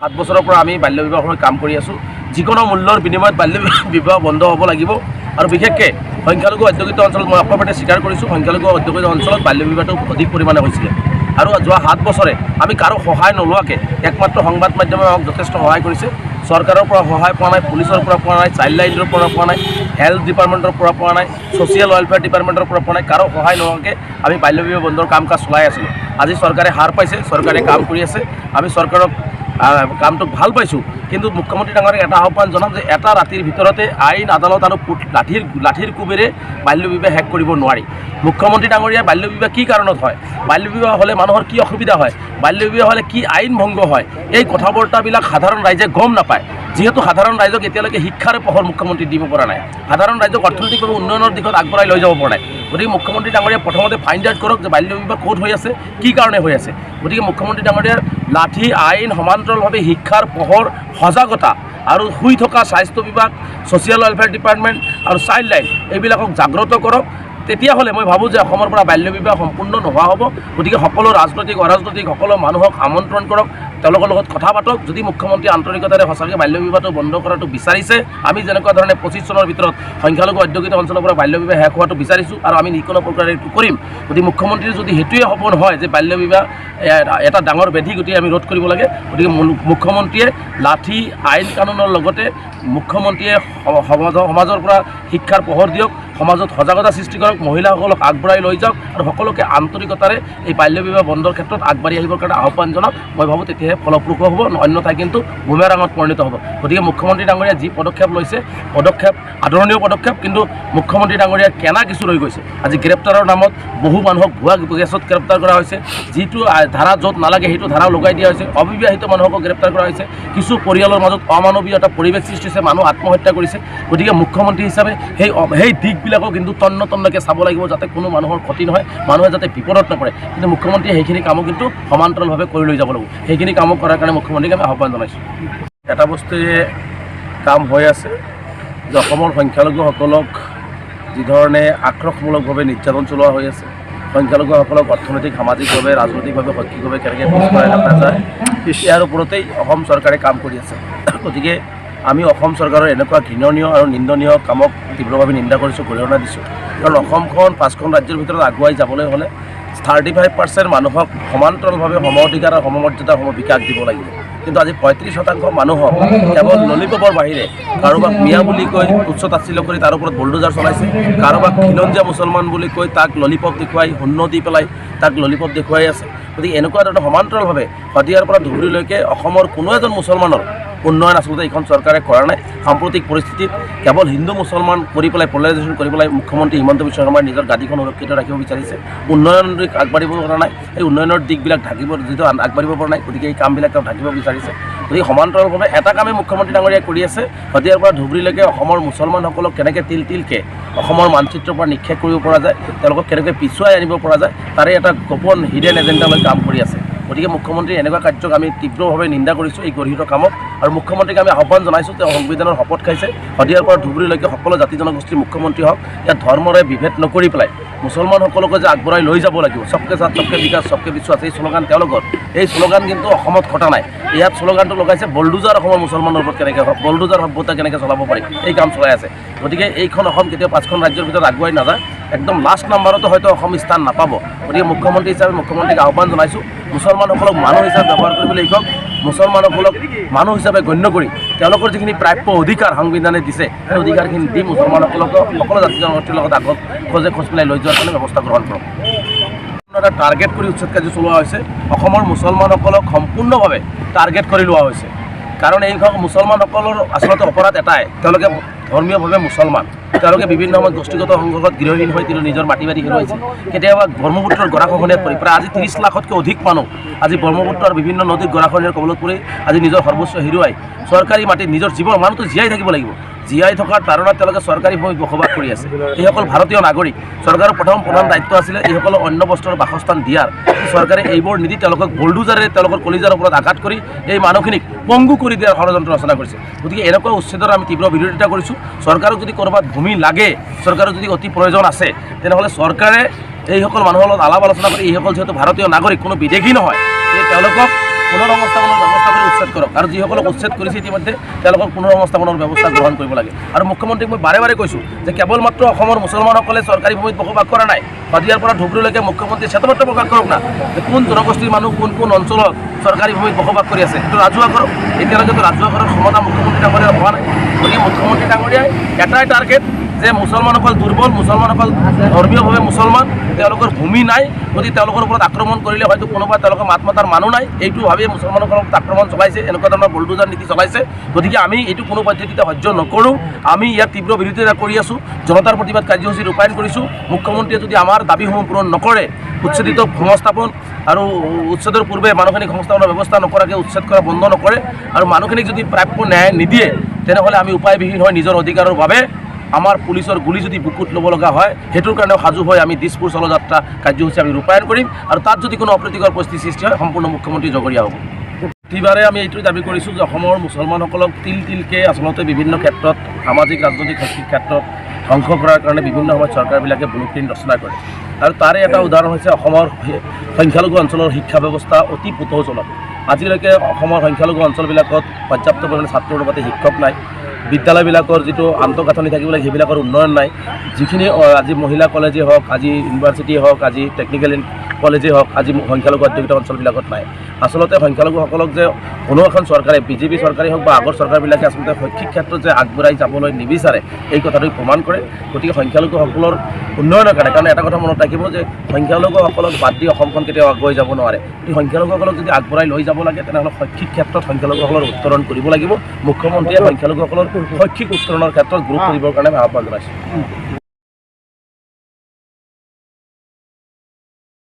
7 বছৰৰ পৰা আমি বাল্য বিবাহৰ কাম কৰি আছোঁ। যিকোনো মূল্যৰ বিনিময়ত বাল্য বিবাহ বন্ধ হ'ব লাগিব আৰু বিশেষকৈ সংখ্যালঘু অধ্যুষিত অঞ্চলত মই অকপতে স্বীকাৰ কৰিছোঁ সংখ্যালঘু অধ্যুষিত অঞ্চলত বাল্য বিবাহটো অধিক পৰিমাণে হৈছিলে আৰু যোৱা 7 বছৰে আমি কাৰো সহায় নোলোৱাকৈ একমাত্ৰ সংবাদ মাধ্যমে আমাক যথেষ্ট সহায় কৰিছে। চৰকাৰৰ পৰা সহায় পোৱা নাই, পুলিচৰ পৰা পোৱা নাই, চাইল্ড লাইনৰ পৰা পোৱা নাই, হেল্থ ডিপাৰ্টমেণ্টৰ পৰা পোৱা নাই, ছ'চিয়েল ৱেলফেয়াৰ ডিপাৰ্টমেণ্টৰ পৰা পোৱা নাই। কাৰো সহায় নোহোৱাকৈ আমি বাল্য বিবাহ বন্ধৰ কাম কাজ চলাই আছিলোঁ। আজি চৰকাৰে হাৰ পাইছে, চৰকাৰে কাম কৰি আছে। আমি চৰকাৰক কামটোক ভাল পাইছোঁ, কিন্তু মুখ্যমন্ত্ৰী ডাঙৰীয়াক এটা আহ্বান জনাম যে এটা ৰাতিৰ ভিতৰতে আইন আদালত আৰু লাঠিৰ কোবেৰে বাল্য বিবাহ শেষ কৰিব নোৱাৰি। মুখ্যমন্ত্ৰী ডাঙৰীয়া বাল্য বিবাহ কি কাৰণত হয়, বাল্য বিবাহ হ'লে মানুহৰ কি অসুবিধা হয়, বাল্য বিবাহ হ'লে কি আইন ভংগ হয়, এই কথা বতৰাবিলাক সাধাৰণ ৰাইজে গম নাপায়। যিহেতু সাধাৰণ ৰাইজক এতিয়ালৈকে শিক্ষাৰ পোহৰ মুখ্যমন্ত্ৰী দিব পৰা নাই, সাধাৰণ ৰাইজক অৰ্থনৈতিকভাৱে উন্নয়নৰ দিশত আগবঢ়াই লৈ যাব পৰা নাই। গতিকে মুখ্যমন্ত্ৰী ডাঙৰীয়া প্ৰথমতে ফাইণ্ড আউট কৰক যে বাল্য বিবাহ ক'ত হৈ আছে, কি কাৰণে হৈ আছে। গতিকে মুখ্যমন্ত্ৰী ডাঙৰীয়াৰ লাঠি আইন সমান্তৰালভাৱে শিক্ষাৰ পোহৰ, সজাগতা আৰু শুই থকা স্বাস্থ্য বিভাগ, ছ'চিয়েল ৱেলফেয়াৰ ডিপাৰ্টমেণ্ট আৰু চাইল্ড লাইন এইবিলাকক জাগ্ৰত কৰক। তেতিয়াহ'লে মই ভাবোঁ যে অসমৰ পৰা বাল্য বিবাহ সম্পূৰ্ণ নোহোৱা হ'ব। গতিকে সকলো ৰাজনৈতিক অৰাজনৈতিক সকলো মানুহক আমন্ত্ৰণ কৰক, তেওঁলোকৰ লগত কথা পাতক। যদি মুখ্যমন্ত্ৰী আন্তৰিকতাৰে সঁচাকৈ বাল্য বিবাহটো বন্ধ কৰাটো বিচাৰিছে, আমি যেনেকুৱা ধৰণে 25 চনৰ ভিতৰত সংখ্যালঘু অধ্যুষিত অঞ্চলৰ পৰা বাল্য বিবাহ শেষ হোৱাটো বিচাৰিছোঁ আৰু আমি যিকোনো প্ৰকাৰে এইটো কৰিম। গতিকে মুখ্যমন্ত্ৰীৰ যদি সেইটোৱে সপোন হয় যে বাল্য বিবাহ এটা ডাঙৰ ব্যাধি, গতিকে আমি ৰোধ কৰিব লাগে। গতিকে মুখ্যমন্ত্ৰীয়ে লাঠি আইন কানুনৰ লগতে মুখ্যমন্ত্ৰীয়ে সমাজৰ পৰা শিক্ষাৰ পোহৰ দিয়ক, সমাজত সজাগতা সৃষ্টি কৰক, মহিলাসকলক আগবঢ়াই লৈ যাওক আৰু সকলোকে আন্তৰিকতাৰে এই বাল্য বিবাহ বন্ধৰ ক্ষেত্ৰত আগবাঢ়ি আহিবৰ কাৰণে আহ্বান জনাওক। মই ভাবোঁ তেতিয়াহে ফলপ্ৰসূ হ'ব, অন্যথাই কিন্তু বুমেৰাঙত পৰিণত হ'ব। গতিকে মুখ্যমন্ত্ৰী ডাঙৰীয়াই যি পদক্ষেপ লৈছে, পদক্ষেপ আদৰণীয় পদক্ষেপ, কিন্তু মুখ্যমন্ত্ৰী ডাঙৰীয়াই কেনা কিছু ৰৈ গৈছে। আজি গ্ৰেপ্তাৰৰ নামত বহু মানুহক ভুৱা কেছত গ্ৰেপ্তাৰ কৰা হৈছে, যিটো ধাৰা য'ত নালাগে সেইটো ধাৰা লগাই দিয়া হৈছে, অবিবাহিত মানুহকো গ্ৰেপ্তাৰ কৰা হৈছে, কিছু পৰিয়ালৰ মাজত অমানৱীয় এটা পৰিৱেশ সৃষ্টি হৈছে, মানুহ আত্মহত্যা কৰিছে। গতিকে মুখ্যমন্ত্ৰী হিচাপে সেই দিশবিলাকক কিন্তু তন্নকৈ চাব লাগিব, যাতে কোনো মানুহৰ ক্ষতি নহয়, মানুহে যাতে বিপদত নপৰে। কিন্তু মুখ্যমন্ত্ৰীয়ে সেইখিনি কামো কিন্তু সমান্তৰালভাৱে কৰি লৈ যাব লাগিব। সেইখিনি কামো কৰাৰ কাৰণে মুখ্যমন্ত্ৰীক আমি আহ্বান জনাইছোঁ। এটা বস্তুৱে কাম হৈ আছে যে অসমৰ সংখ্যালঘুসকলক যিধৰণে আক্ৰোশমূলকভাৱে নিৰ্যাতন চলোৱা হৈ আছে, সংখ্যালঘুসকলক অৰ্থনৈতিক, সামাজিকভাৱে, ৰাজনৈতিকভাৱে, শৈক্ষিকভাৱে কেনেকৈ পিছ পৰাই ৰখা যায়, ইয়াৰ ওপৰতেই অসম চৰকাৰে কাম কৰি আছে। গতিকে আমি অসম চৰকাৰৰ এনেকুৱা ঘৃণনীয় আৰু নিন্দনীয় কামক তীব্ৰভাৱে নিন্দা কৰিছোঁ, গৰিহণা দিছোঁ। কাৰণ অসমখন 5খন ৰাজ্যৰ ভিতৰত আগুৱাই যাবলৈ হ'লে 35% মানুহক সমান্তৰালভাৱে সম অধিকাৰ আৰু সমমৰ্যাদা বিকাশ দিব লাগিব। কিন্তু আজি 35% মানুহক কেৱল ললিপপৰ বাহিৰে কাৰোবাক মিয়া বুলি কৈ তুচ্ছ তাচ্ছিল্য কৰি তাৰ ওপৰত বুলডোজাৰ চলাইছে, কাৰোবাক খিলঞ্জীয়া মুছলমান বুলি কৈ তাক ললিপপ দেখুৱাই, শূন্য দি পেলাই তাক ললিপপ দেখুৱাই আছে। গতিকে এনেকুৱা ধৰণৰ সমান্তৰালভাৱে শদিয়াৰ পৰা ধুবুৰীলৈকে অসমৰ কোনো এজন মুছলমানৰ উন্নয়ন আচলতে এইখন চৰকাৰে কৰা নাই। সাম্প্ৰতিক পৰিস্থিতিত কেৱল হিন্দু মুছলমান কৰি পেলাই পলাৰাইজেশ্যন কৰি পেলাই মুখ্যমন্ত্ৰী হিমন্ত বিশ্ব শৰ্মাই নিজৰ গাদীখন সুৰক্ষিত ৰাখিব বিচাৰিছে, উন্নয়নৰ দিশ আগবাঢ়িব পৰা নাই, এই উন্নয়নৰ দিশবিলাক যিটো আগবাঢ়িব পৰা নাই। গতিকে এই কামবিলাক তেওঁ ঢাকিব বিচাৰিছে। গতিকে সমান্তৰালভাৱে এটা কামেই মুখ্যমন্ত্ৰী ডাঙৰীয়াই কৰি আছে, শদিয়াৰ পৰা ধুবুৰীলৈকে অসমৰ মুছলমানসকলক কেনেকৈ তিলকৈ অসমৰ মানচিত্ৰৰ পৰা নিক্ষেপ কৰিব পৰা যায়, তেওঁলোকক কেনেকৈ পিছুৱাই আনিব পৰা যায়, তাৰে এটা গোপন হিডেন এজেণ্ডা লৈ কাম কৰি আছে। গতিকে মুখ্যমন্ত্ৰীৰ এনেকুৱা কাৰ্যক আমি তীব্ৰভাৱে নিন্দা কৰিছোঁ, এই গৰিহীত কামক। আৰু মুখ্যমন্ত্ৰীক আমি আহ্বান জনাইছোঁ, তেওঁ সংবিধানৰ শপত খাইছে, শদিয়াৰ পৰা ধুবুৰীলৈকে সকলো জাতি জনগোষ্ঠীৰ মুখ্যমন্ত্ৰী হওক, ইয়াত ধৰ্মৰে বিভেদ নকৰি পেলাই মুছলমানসকলকো যে আগবঢ়াই লৈ যাব লাগিব, সবকে সাথ সবকে বিকাশ সবকে বিশ্বাস, এই শ্লোগান তেওঁলোকৰ। এই শ্লোগান কিন্তু অসমত ঘটা নাই। ইয়াত শ্লোগানটো লগাইছে বলডোজাৰ অসমৰ মুছলমানৰ ওপৰত কেনেকৈ বলডোজাৰ সভ্যতা কেনেকৈ চলাব পাৰি, এই কাম চলাই আছে। গতিকে এইখন অসম কেতিয়াও 5খন ৰাজ্যৰ ভিতৰত আগুৱাই নাযায়, একদম লাষ্ট নাম্বাৰতো হয়তো অসম স্থান নাপাব। গতিকে মুখ্যমন্ত্ৰী হিচাপে মুখ্যমন্ত্ৰীক আহ্বান জনাইছোঁ, মুছলমানসকলক মানুহ হিচাপে ব্যৱহাৰ কৰিবলৈ শিকক, মুছলমানসকলক মানুহ হিচাপে গণ্য কৰি তেওঁলোকৰ যিখিনি প্ৰাপ্য অধিকাৰ সংবিধানে দিছে, সেই অধিকাৰখিনি দি মুছলমানসকলক সকলো জাতি জনগোষ্ঠীৰ লগত আগত খোজ পেলাই লৈ যোৱাৰ কাৰণে ব্যৱস্থা গ্ৰহণ কৰক। এটা টাৰ্গেট কৰি উচ্ছেদ কাৰ্য চলোৱা হৈছে, অসমৰ মুছলমানসকলক সম্পূৰ্ণভাৱে টাৰ্গেট কৰি লোৱা হৈছে। কাৰণ এই মুছলমানসকলৰ আচলতে অপৰাধ এটাই, তেওঁলোকে ধৰ্মীয়ভাৱে মুছলমান, তেওঁলোকে বিভিন্ন সময়ত গোষ্ঠীগত সংঘৰ্ষত গৃহহীন হৈ নিজৰ মাটি বাৰী হেৰুৱাইছে। কেতিয়াবা ব্ৰহ্মপুত্ৰৰ গৰাখহনীয়াত পৰি প্ৰায় আজি 30 লাখতকৈ অধিক মানুহ আজি ব্ৰহ্মপুত্ৰৰ বিভিন্ন নদীত গৰাখহনীয়াৰ কবলত পৰি আজি নিজৰ সৰ্বস্ব হেৰুৱাই চৰকাৰী মাটিত নিজৰ জীৱন মানুহটো জীয়াই থাকিব লাগিব, জীয়াই থকাৰ তাৰণাত তেওঁলোকে চৰকাৰী ভূমিত বসবাস কৰি আছে। এইসকল ভাৰতীয় নাগৰিক, চৰকাৰৰ প্ৰধান দায়িত্ব আছিলে এইসকলক অন্য বস্তুৰ বাসস্থান দিয়াৰ। চৰকাৰে এইবোৰ নিদি তেওঁলোকক বুলডোজাৰে তেওঁলোকৰ কলিজাৰ ওপৰত আঘাত কৰি এই মানুহখিনিক পংগু কৰি দিয়াৰ ষড়যন্ত্ৰ ৰচনা কৰিছে। গতিকে এনেকুৱা উচ্ছেদৰ আমি তীব্ৰ বিৰোধিতা কৰিছোঁ। চৰকাৰক যদি ক'ৰবাত ভূমি লাগে, চৰকাৰৰ যদি অতি প্ৰয়োজন আছে, তেনেহ'লে চৰকাৰে এইসকল মানুহৰ লগত আলাপ আলোচনা কৰি এইসকল যিহেতু ভাৰতীয় নাগৰিক, কোনো বিদেশী নহয়, তেওঁলোকক পুনৰ সংস্থাপনৰ ব্যৱস্থা কৰি উচ্ছেদ কৰক আৰু যিসকলক উচ্ছেদ কৰিছে ইতিমধ্যে তেওঁলোকক পুনৰ্সংস্থাপনৰ ব্যৱস্থা গ্ৰহণ কৰিব লাগে। আৰু মুখ্যমন্ত্ৰীক মই বাৰে বাৰে কৈছোঁ যে কেৱল মাত্ৰ অসমৰ মুছলমানসকলে চৰকাৰী ভূমিত বসবাস কৰা নাই, শদিয়াৰ পৰা ধুবুৰীলৈকে মুখ্যমন্ত্ৰীয়ে শ্বেতপত্ৰ প্ৰকাশ কৰক না যে কোন জনগোষ্ঠীৰ মানুহ কোন অঞ্চলত চৰকাৰী ভূমিত বসবাস কৰি আছে, সেইটো ৰাজহুৱা কৰক। এতিয়ালৈকেতো ৰাজহুৱা কৰাৰ ক্ষমতা মুখ্যমন্ত্ৰী ডাঙৰীয়াৰ হোৱা নাই। গতিকে মুখ্যমন্ত্ৰী ডাঙৰীয়াই এটাই টাৰ্গেট যে মুছলমানসকল দুৰ্বল, মুছলমানসকল ধৰ্মীয়ভাৱে মুছলমান, তেওঁলোকৰ ভূমি নাই, গতিকে তেওঁলোকৰ ওপৰত আক্ৰমণ কৰিলে হয়তো কোনোবা তেওঁলোকৰ মাত মাতাৰ মানুহ নাই, এইটো ভাবি মুছলমানসকলৰ ওপৰত আক্ৰমণ চলাইছে, এনেকুৱা ধৰণৰ বুলডোজাৰ নীতি চলাইছে। গতিকে আমি এইটো কোনো পদ্ধতিতে সহ্য নকৰোঁ। আমি ইয়াৰ তীব্ৰ বিৰোধিতা কৰি আছোঁ, জনতাৰ প্ৰতিবাদ কাৰ্যসূচী ৰূপায়ণ কৰিছোঁ। মুখ্যমন্ত্ৰীয়ে যদি আমাৰ দাবীসমূহ পূৰণ নকৰে, উচ্ছেদিত সংস্থাপন আৰু উচ্ছেদৰ পূৰ্বে মানুহখিনিক সংস্থাপনৰ ব্যৱস্থা নকৰাকৈ উচ্ছেদ কৰা বন্ধ নকৰে আৰু মানুহখিনিক যদি প্ৰাপ্য ন্যায় নিদিয়ে, তেনেহ'লে আমি উপায়বিহীন হৈ নিজৰ অধিকাৰৰ বাবে আমাৰ পুলিচৰ গুলি যদি বুকুত ল'ব লগা হয়, সেইটোৰ কাৰণেও সাজু হৈ আমি দিছপুৰ চলযাত্ৰা কাৰ্যসূচী আমি ৰূপায়ণ কৰিম। আৰু তাত যদি কোনো অপ্ৰীতিকৰ পৰিস্থিতি সৃষ্টি হয়, সম্পূৰ্ণ মুখ্যমন্ত্ৰী জগৰীয়া হ'ব। প্ৰতিবাৰে আমি এইটোৱে দাবী কৰিছোঁ যে অসমৰ মুছলমানসকলক তিলকৈ আচলতে বিভিন্ন ক্ষেত্ৰত সামাজিক, ৰাজনৈতিক, শৈক্ষিক ক্ষেত্ৰত ধ্বংস কৰাৰ কাৰণে বিভিন্ন সময়ত চৰকাৰবিলাকে ব্লু প্ৰিণ্ট ৰচনা কৰে। আৰু তাৰে এটা উদাহৰণ হৈছে অসমৰ সংখ্যালঘু অঞ্চলৰ শিক্ষা ব্যৱস্থা অতি পুতৌজনক। আজিলৈকে অসমৰ সংখ্যালঘু অঞ্চলবিলাকত পৰ্যাপ্ত পৰিমাণে ছাত্ৰ অনুপাতে শিক্ষক নাই, বিদ্যালয়বিলাকৰ যিটো আন্তঃগাঁথনি থাকিব লাগে সেইবিলাকৰ উন্নয়ন নাই। যিখিনি আজি মহিলা কলেজেই হওক, আজি ইউনিভাৰ্চিটিয়ে হওক, আজি টেকনিকেল কলেজেই হওক, আজি সংখ্যালঘু অধ্যুষিত অঞ্চলবিলাকত নাই। আচলতে সংখ্যালঘুসকলক যে কোনো এখন চৰকাৰে, বিজেপি চৰকাৰেই হওক বা আগৰ চৰকাৰবিলাকে আচলতে শৈক্ষিক ক্ষেত্ৰত যে আগবঢ়াই যাবলৈ নিবিচাৰে, এই কথাটো প্ৰমাণ কৰে। গতিকে সংখ্যালঘুসকলৰ উন্নয়নৰ কাৰণে এটা কথা মনত ৰাখিব যে সংখ্যালঘুসকলক বাদ দি অসমখন কেতিয়াও আগুৱাই যাব নোৱাৰে। গতিকে সংখ্যালঘুসকলক যদি আগবঢ়াই লৈ যাব লাগে, তেনেহ'লে শৈক্ষিক ক্ষেত্ৰত সংখ্যালঘুসকলৰ উত্তৰণ কৰিব লাগিব। মুখ্যমন্ত্ৰীয়ে সংখ্যালঘুসকলৰ শৈক্ষিক উত্তৰণৰ ক্ষেত্ৰত গুৰুত্ব দিবৰ কাৰণে আহ্বান জনাইছোঁ।